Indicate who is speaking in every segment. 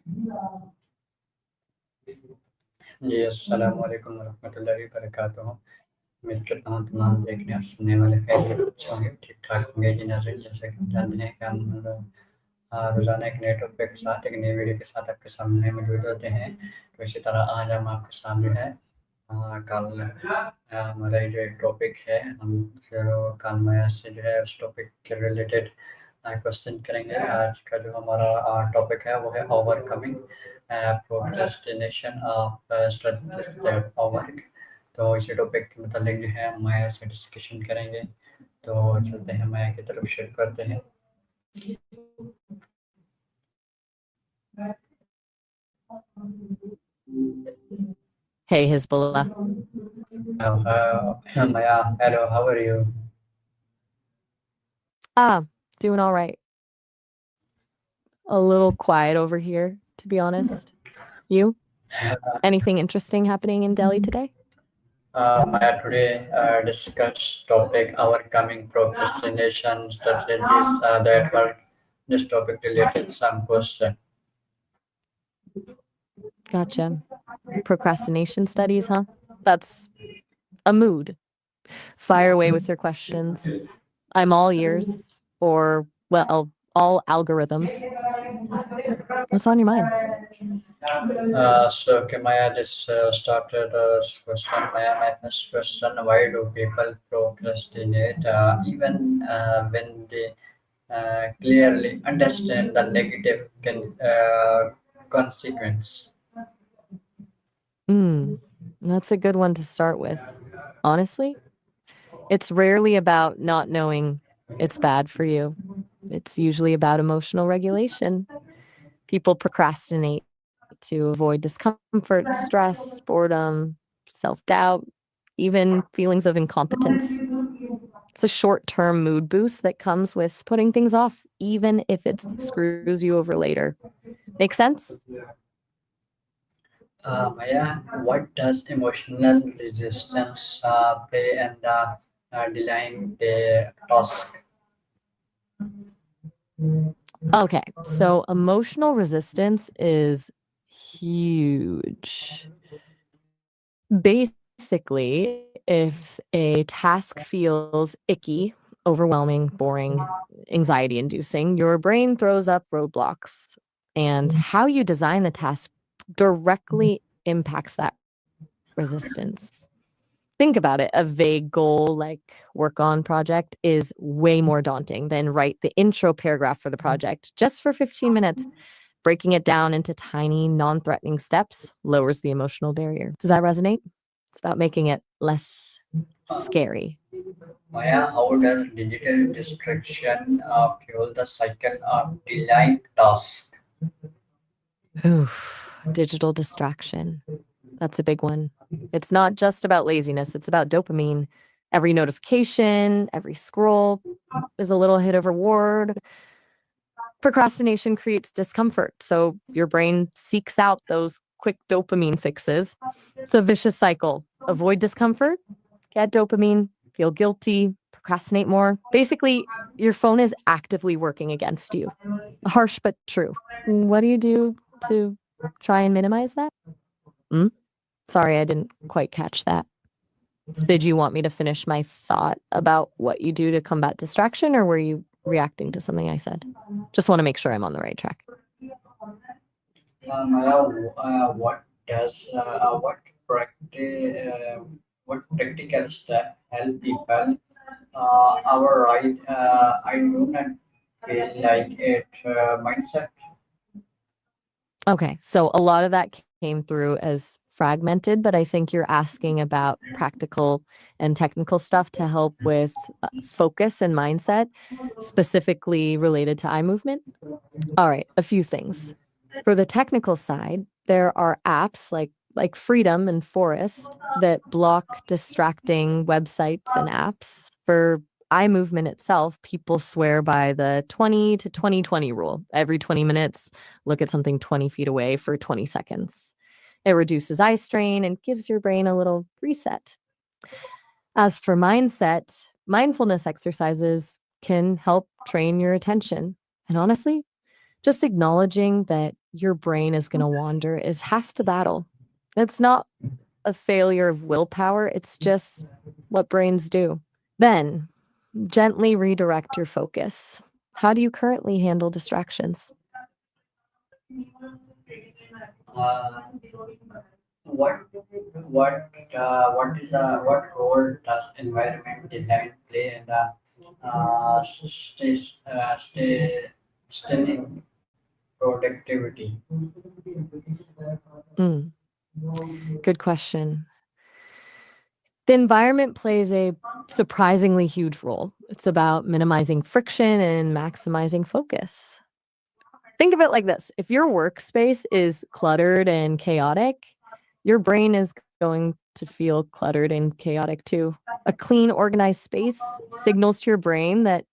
Speaker 1: जी, अस्सलाम वालेकुम वरहमतुल्लाहि वबरकातुहू। उम्मीद करता हूँ तमाम देखने और सुनने वाले खैरियत अच्छे होंगे, ठीक-ठाक होंगे। जी नाज़रीन, जैसा कि हम जानते हैं कि हम रोज़ाना एक नए टॉपिक के साथ, एक नई वीडियो के साथ आपके सामने मौजूद होते हैं। तो इसी तरह आज हम आपके सामने हैं कल हमारा ये जो एक टॉपिक है, हम जो कल मैं से जो है उस टॉपिक के रिलेटेड क्वेश्चन करेंगे। आज का जो हमारा टॉपिक है वो है overcoming procrastination of studies that overwork. तो इसी टॉपिक के मतलब जो है माया से डिस्कशन करेंगे। तो चलते हैं माया की तरफ शुरू करते हैं।
Speaker 2: Hey, Hezbollah.
Speaker 1: Maya, hello, how are you?
Speaker 2: Doing all right. A little quiet over here, to be honest. You? Anything interesting happening in Delhi today?
Speaker 1: Maya, today discuss topic overcoming procrastination strategies that work. This topic related some question.
Speaker 2: Gotcha. Procrastination studies, huh? That's a mood. Fire away with your questions. I'm all ears, or, well, all algorithms. What's on your mind?
Speaker 1: So, okay, Maya, this started this question. Maya, my first question: why do people procrastinate even when they clearly understand the negative consequence?
Speaker 2: That's a good one to start with. Honestly, it's rarely about not knowing it's bad for you. It's usually about emotional regulation. People procrastinate to avoid discomfort, stress, boredom, self doubt, even feelings of incompetence. It's a short term mood boost that comes with putting things off, even if it screws you over later. Make sense?
Speaker 1: Maya, what does emotional resistance play in the delaying the task?
Speaker 2: Okay, so emotional resistance is huge. Basically, if a task feels icky, overwhelming, boring, anxiety inducing, your brain throws up roadblocks. And how you design the task directly impacts that resistance. Think about it. A vague goal like work on project is way more daunting than write the intro paragraph for the project just for 15 minutes. Breaking it down into tiny, non threatening steps lowers the emotional barrier. Does that resonate? It's about making it less scary.
Speaker 1: Maya, how does digital distraction fuel the cycle of delaying task?
Speaker 2: Oof, digital distraction. That's a big one. It's not just about laziness, it's about dopamine. Every notification, every scroll is a little hit of reward. Procrastination creates discomfort, so your brain seeks out those quick dopamine fixes. It's a vicious cycle. Avoid discomfort, get dopamine, feel guilty, procrastinate more. Basically, your phone is actively working against you. Harsh but true. What do you do to try and minimize that? Sorry, I didn't quite catch that. Did you want me to finish my thought about what you do to combat distraction, or were you reacting to something I said? Just want to make sure I'm on the right track.
Speaker 1: Maya, what does what practical step help people? Our right, I do not feel like it mindset.
Speaker 2: Okay, so a lot of that came through as fragmented, but I think you're asking about practical and technical stuff to help with focus and mindset, specifically related to eye movement. All right, a few things. For the technical side, there are apps like Freedom and Forest that block distracting websites and apps. For eye movement itself, people swear by the 20 to 20 rule. Every 20 minutes, look at something 20 feet away for 20 seconds. It reduces eye strain and gives your brain a little reset. As for mindset, mindfulness exercises can help train your attention. And honestly, just acknowledging that your brain is going to wander is half the battle. It's not a failure of willpower, it's just what brains do. Then, gently redirect your focus. How do you currently handle distractions?
Speaker 1: Uh, what role does environment design play in the sustaining productivity?
Speaker 2: Mm, good question. The environment plays a surprisingly huge role. It's about minimizing friction and maximizing focus. Think of it like this: if your workspace is cluttered and chaotic, your brain is going to feel cluttered and chaotic too. A clean, organized space signals to your brain that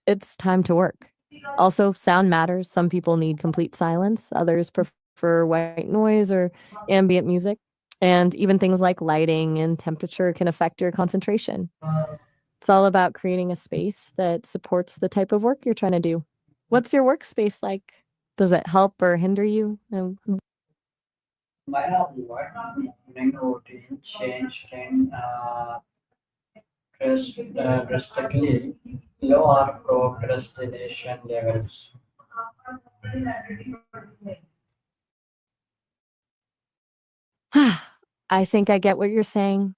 Speaker 2: it's time to work. Also, sound matters. Some people need complete silence, others prefer white noise or ambient music. And even things like lighting and temperature can affect your concentration. It's all about creating a space that supports the type of work you're trying to do. What's your workspace like? Does it help or hinder you?
Speaker 1: My what morning routine change can drastically lower procrastination levels.
Speaker 2: I think I get what you're saying.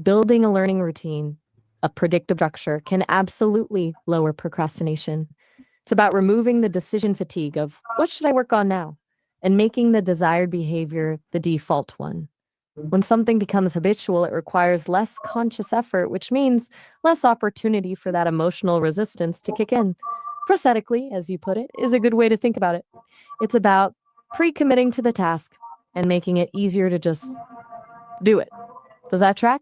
Speaker 2: Building a learning routine, a predictive structure can absolutely lower procrastination. It's about removing the decision fatigue of what should I work on now and making the desired behavior the default one. When something becomes habitual, it requires less conscious effort, which means less opportunity for that emotional resistance to kick in. Prosthetically, as you put it, is a good way to think about it. It's about pre committing to the task and making it easier to just do it. Does that track?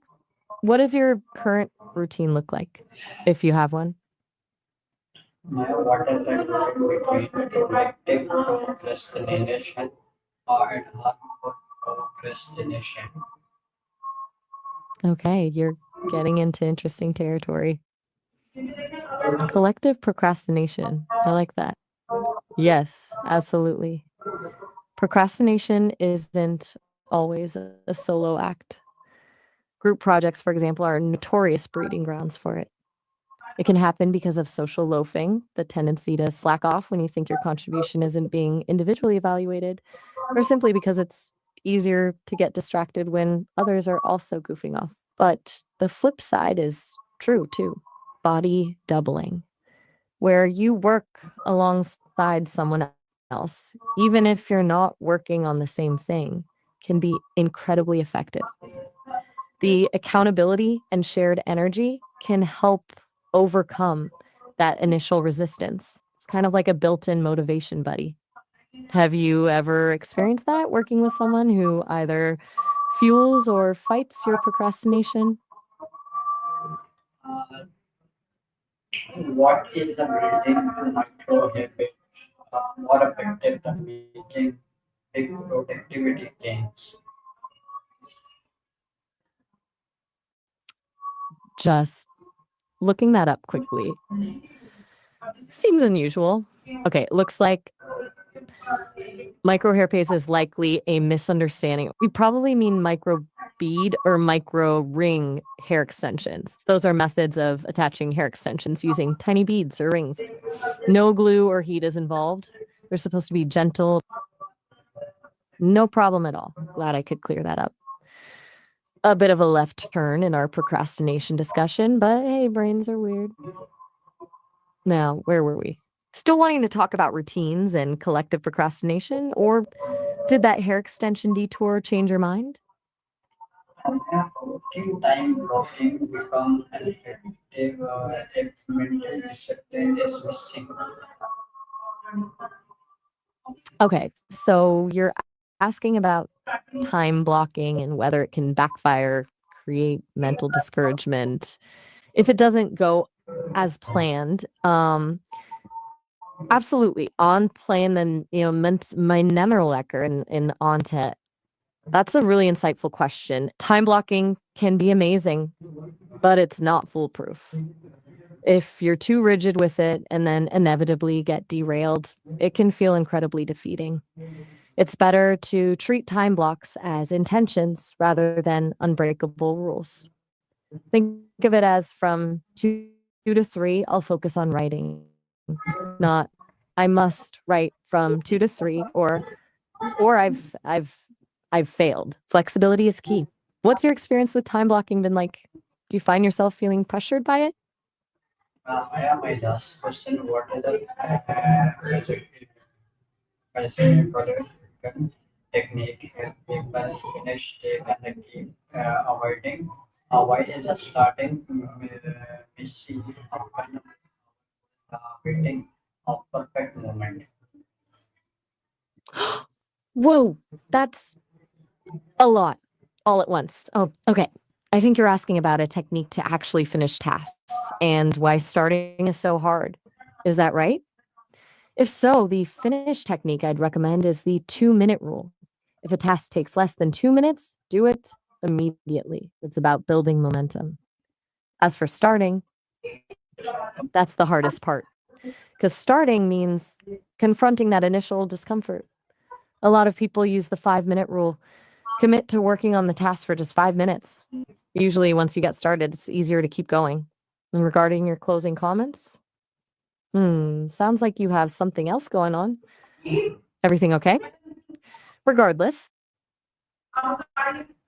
Speaker 2: What does your current routine look like, if you have one?
Speaker 1: Now, what is the difference between active procrastination and harmful procrastination?
Speaker 2: Okay, you're getting into interesting territory. Collective procrastination. I like that. Yes, absolutely. Procrastination isn't always a solo act. Group projects, for example, are notorious breeding grounds for it. It can happen because of social loafing, the tendency to slack off when you think your contribution isn't being individually evaluated, or simply because it's easier to get distracted when others are also goofing off. But the flip side is true too: body doubling, where you work alongside someone else, even if you're not working on the same thing, can be incredibly effective. The accountability and shared energy can help overcome that initial resistance. It's kind of like a built in motivation buddy. Have you ever experienced that working with someone who either fuels or fights your procrastination?
Speaker 1: Uh, what is the building micro habits more effective than making big productivity gains?
Speaker 2: Just looking that up quickly. Seems unusual. Okay, it looks like micro hairpiece is likely a misunderstanding. We probably mean micro bead or micro ring hair extensions. Those are methods of attaching hair extensions using tiny beads or rings. No glue or heat is involved. They're supposed to be gentle. No problem at all. Glad I could clear that up. A bit of a left turn in our procrastination discussion, but hey, brains are weird. Now, where were we? Still wanting to talk about routines and collective procrastination, or did that hair extension detour change your mind?
Speaker 1: How can time blocking become an effective if mental discipline is missing?
Speaker 2: Okay, so you're asking about time blocking and whether it can backfire, create mental discouragement if it doesn't go as planned. Absolutely. On plan and my Nemmerlecker and onto. That's a really insightful question. Time blocking can be amazing, but it's not foolproof. If you're too rigid with it and then inevitably get derailed, it can feel incredibly defeating. It's better to treat time blocks as intentions rather than unbreakable rules. Think of it as from 2 to 3, I'll focus on writing, not I must write from 2 to 3 or I've failed. Flexibility is key. What's your experience with time blocking been like? Do you find yourself feeling pressured by it?
Speaker 1: Yeah, my last question, what is the basic technique help people finish take and keep avoiding? Why is it starting missy often waiting of perfect moment?
Speaker 2: Whoa, that's a lot all at once. Oh, okay. I think you're asking about a technique to actually finish tasks and why starting is so hard. Is that right? If so, the finish technique I'd recommend is the 2-minute rule. If a task takes less than 2 minutes, do it immediately. It's about building momentum. As for starting, that's the hardest part because starting means confronting that initial discomfort. A lot of people use the 5-minute rule. Commit to working on the task for just 5 minutes. Usually, once you get started, it's easier to keep going. And regarding your closing comments, sounds like you have something else going on. Everything okay? Regardless,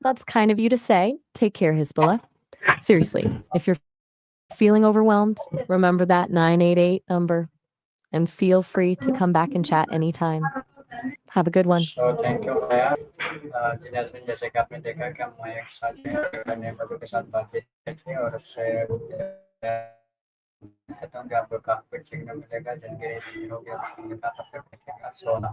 Speaker 2: that's kind of you to say. Take care, Hezbollah. Seriously, if you're feeling overwhelmed, remember that 988 number and feel free to come back and chat anytime. Have a good one.
Speaker 1: So thank you Maya. जिन्हें जैसे कि आपने देखा कि हम माया के साथ करने बच्चों के साथ बातचीत की और उससे कहता हूँ कि आपको काफी कुछ सीखने मिलेगा जिनके लिए हो गया तब तक सोना